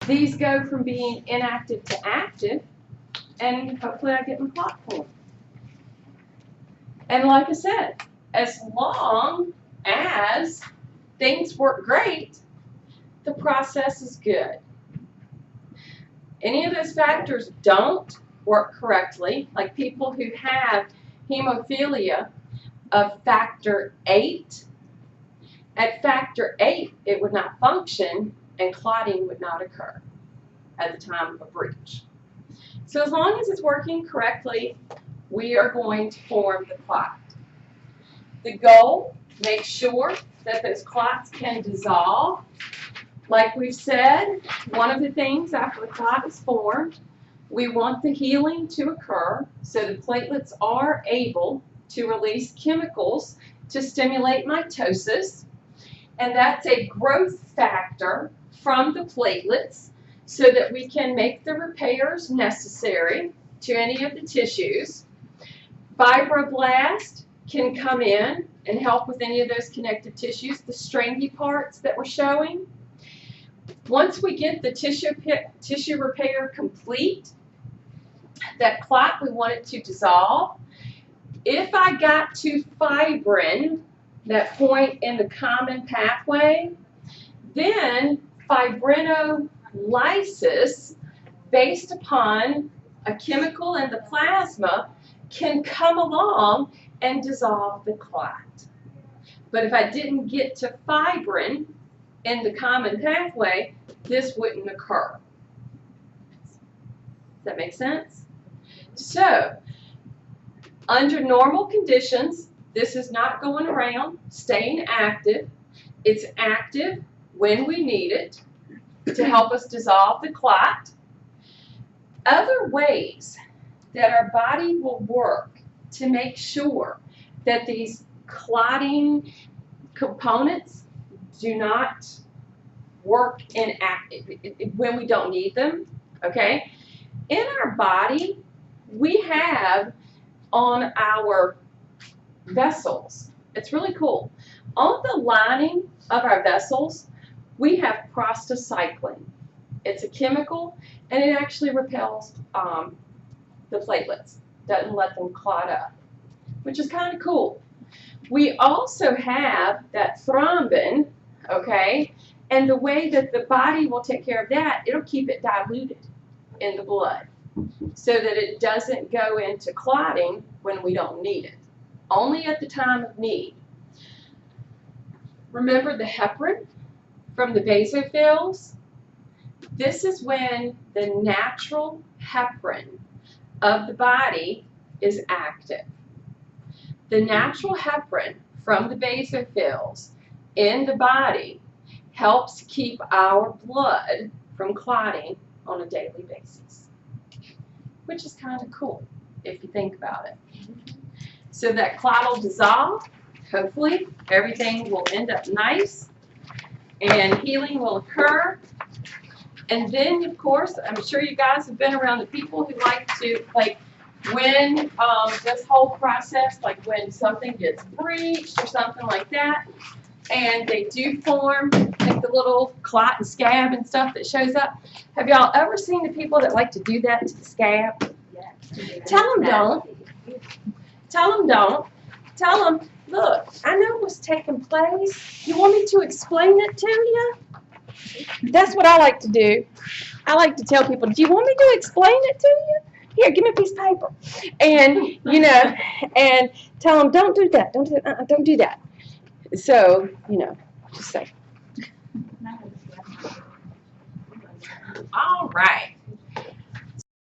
these go from being inactive to active, and hopefully I get my clot formed. And like I said, as long as things work great, the process is good. Any of those factors don't work correctly, like people who have hemophilia of factor 8, at factor 8 it would not function and clotting would not occur at the time of a breach. So as long as it's working correctly, we are going to form the clot. The goal, make sure that those clots can dissolve. Like we've said, one of the things after the clot is formed, we want the healing to occur so the platelets are able to release chemicals to stimulate mitosis. And that's a growth factor from the platelets so that we can make the repairs necessary to any of the tissues. Fibroblast can come in and help with any of those connective tissues, the stringy parts that we're showing. Once we get the tissue repair complete, that clot, we want it to dissolve. If I got to fibrin, that point in the common pathway, then fibrinolysis, based upon a chemical in the plasma, can come along and dissolve the clot. But if I didn't get to fibrin in the common pathway, this wouldn't occur. Does that make sense? So, under normal conditions, this is not going around staying active. It's active when we need it to help us dissolve the clot. Other ways that our body will work to make sure that these clotting components do not work when we don't need them, okay? In our body, we have on our vessels, it's really cool, on the lining of our vessels, we have prostacyclin. It's a chemical, and it actually repels the platelets, doesn't let them clot up, which is kind of cool. We also have that thrombin, okay, and the way that the body will take care of that, it'll keep it diluted in the blood so that it doesn't go into clotting when we don't need it, only at the time of need. Remember the heparin from the basophils? This is when the natural heparin of the body is active. The natural heparin from the basophils in the body helps keep our blood from clotting on a daily basis, which is kind of cool if you think about it. So that clot will dissolve. Hopefully everything will end up nice and healing will occur. And then, of course, I'm sure you guys have been around the people who like to, like, when this whole process, like when something gets breached or something like that, and they do form like the little clot and scab and stuff that shows up. Have y'all ever seen the people that like to do that to the scab? Yeah. Tell them don't. Tell them don't. Tell them, look, I know what's taking place. You want me to explain it to you? That's what I like to do. I like to tell people, do you want me to explain it to you? Here, give me a piece of paper. And, you know, and tell them, don't do that. Don't do that. Don't do that. So, you know, just say. All right.